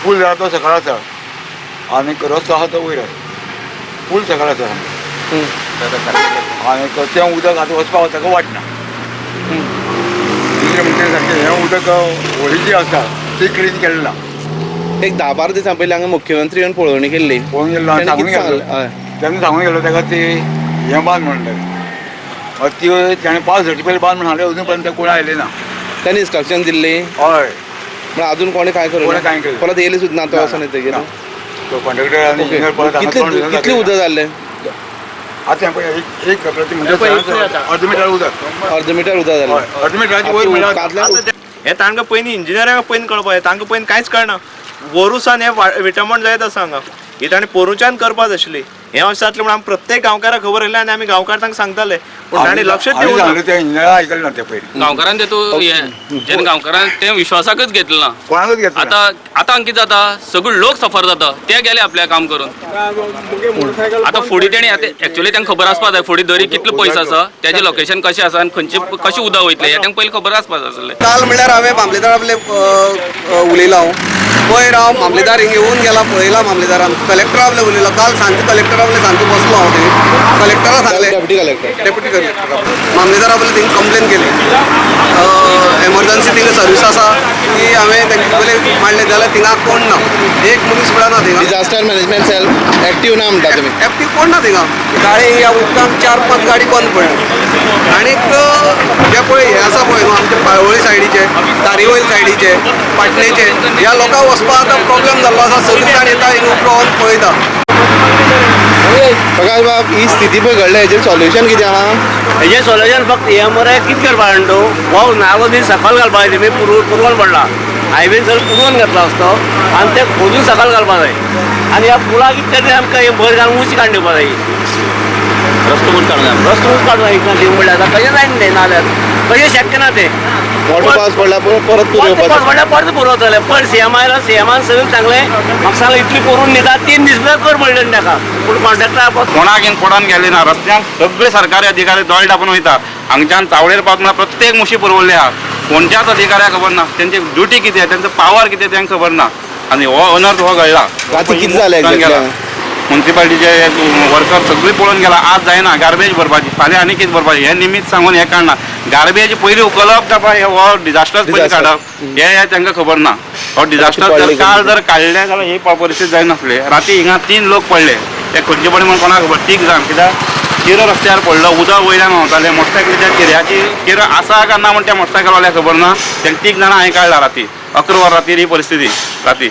पूल जाला तो सकल आसा आनी रस्तो आहा तो वयर आसा पूल सकल आसा आनी तें उदक आतां वचपाक ताका वाटना दुसरें म्हणजे सारकें हें उदक व्हळी जी आसा ती क्लीन केल्लें ना एक 10-12 दिसां पयलीं हांगा मुख्यमंत्री येवन पळोवणी केल्ली पळोवन गेल्लो ताणें सांगून कितें गेल्लो सांगलें? हय तेन्ना सांगून गेल्लो ताका ती हें बांद म्हणलें ती ताणें 5 वर्सां पयलीं बांद म्हणून हाडलें अजून पर्यंत कोण आयलें ना ताणें इन्स्ट्रक्शन दिल्ली हय पण अजून कोणी काय करूं कोणें कांय केलें परत येयली सुद्दां ना तो ना, वचून येतकीर ना. तो कंडक्टर आनी इंजिनियर परत हांगा तोंड दिवून कितलें उदक जाल्लें आतां हें पळय एक प्रति म्हणजे अर्द मिटर उदक अर्द मिटर उदक जाल्लें अर्द मिटराची वयर म्हणल्यार हे तांकां पयलीं इंजिनियरांक पयलीं कळपा जाय तांकां पयलीं कांयच कळना वरुसान हें विटंबण जायत आसा हांगा ही ताणें पोरुच्यान करपाक आशिल्ली हें अशें जातलें म्हणून आमी प्रत्येक गांवकाराक खबर आयलें आनी आमी गांवकार तांकां सांगताले पूण ताणें लक्षच दिवंक ना सांगलें तें इंजिनियरां आयकलें ना तें पयलीं गांवकारान तेतून जेन्ना गांवकारान तें विश्वासाकच घेतलें ना कोणाकच घेतलें ना. आतां कितें जाता सगळे लोक सफर जाता ते गेले आपल्या काम करून आतां फुडें तेणी एक्चुअली तांकां खबर आसपाक जाय फुडें दरी कितलो पयस आसा तेजें लोकेशन कशें आसा आनी खंयचे कशें उदक वयतलें हें तांकां पयलीं खबर आसपाक जाय आसलें काल म्हणल्यार हांवें मामलेदारा आपले उलयला हांव पयर हांव मामलेदार हिंगा येवन गेला पळयला मामलेदारान कलेक्टरा आपले उलयला काल सांजचे कलेक्टरा आपले सांजचे बसलो हांव थंय कलेक्टरा सांगलें डेप्युटी कलेक्टर डेप्युटी कलेक्टर मामलेदारा आपले थिंगा कंप्लेन केली एमर्जन्सी थिंगा सर्वीस आसा ती हांवें तांचे पयलीं मांडलें जाल्यार थिंगा कोण ना एक मनीस सुद्दां ना थिंगा डिजास्टर मॅनेजमेंट सेल एक्टीव ना म्हणटा तुमी एक्टीव कोण ना थिंगा गाडी ह्या उदकांत 4-5 गाडी बंद पडल्या आनीक जे पळय हे आसा पळय न्हू आमचे पाळोळी सायडीचे तारीवयल सायडीचे पाटणेचे ह्या लोकांक वचपाक आतां प्रॉब्लेम जाल्लो आसा सगळीं जाण येता हिंगा उबो रावन पळयता प्रकाश बाब ही स्थिती पळय घडल्या हेजेर सॉल्युशन कितें आहा हेजें सोल्युशन फक्त हे मरे कितें करपा जाण तूं हो नालो दीस सकयल घालपा जाय तुमी पुरवण पडला हायवेन सगळें पुरवून घेतलो आसतो आनी ते खोदून सकयल घालपा जाय आनी ह्या पुलाक कितें तरी आमकां हे भर घालून उंच काडून दिवपा जाय रस्तो उंच काडूं जाय रस्तो उंच काडूं जाय इतलें म्हणल्यार आतां कशें जायना तें नाल्यार कशें शक्य ना तें मोठो पावस पडला परत परत येवपाचो म्हणल्यार परत पुरवतले पण सीएम आयला सीएमान सगळें सांगलें म्हाका सांगलें इतली करून दिता 3 दीस भितर कर म्हणलें ताका पूण कॉन्ट्रॅक्टर कोणाक कोणान गेले ना रस्त्याक सगळे सरकारी अधिकारी दोळ धापून वयता हांगच्यान चावडेर पावत म्हणल्यार प्रत्येक मुशी पुरवल्ली आहा कोणत्याच अधिकाऱ्याक खबर ना तेंची ड्युटी कितें तेंचो पावर कितें तेंकां खबर ना आनी हो अनर्थ हो घडला राती कितें जालें एक्झॅक्टली म्युन्सिपाल्टीचे वर्कर सगळीं पळोवन गेला आज जायना गार्बेज भरपाची फाल्यां आनी कितें भरपाचें हें निमित्त सांगून हें काडना गार्बेज पयलीं उखलप काय पळय हो डिजास्टर पयलीं काडप हें तांकां खबर ना हो डिजास्टर जर काल जर काडलें जाल्यार ही परिस्थिती जायनासली राती हिंगा 3 लोक पडले ते खंयचे पडले म्हण कोणाक खबर 3 जाण कित्याक किरो रस्त्यार पडलो उदक वयल्यान व्हांवतालें मोटरसायकलीच्या किऱ्याची किरो आसा काय ना म्हण त्या मोटरसायकलवाल्याक खबर ना तें 3 जाणां हांवें काडला राती 11 वरां राती ही परिस्थिती राती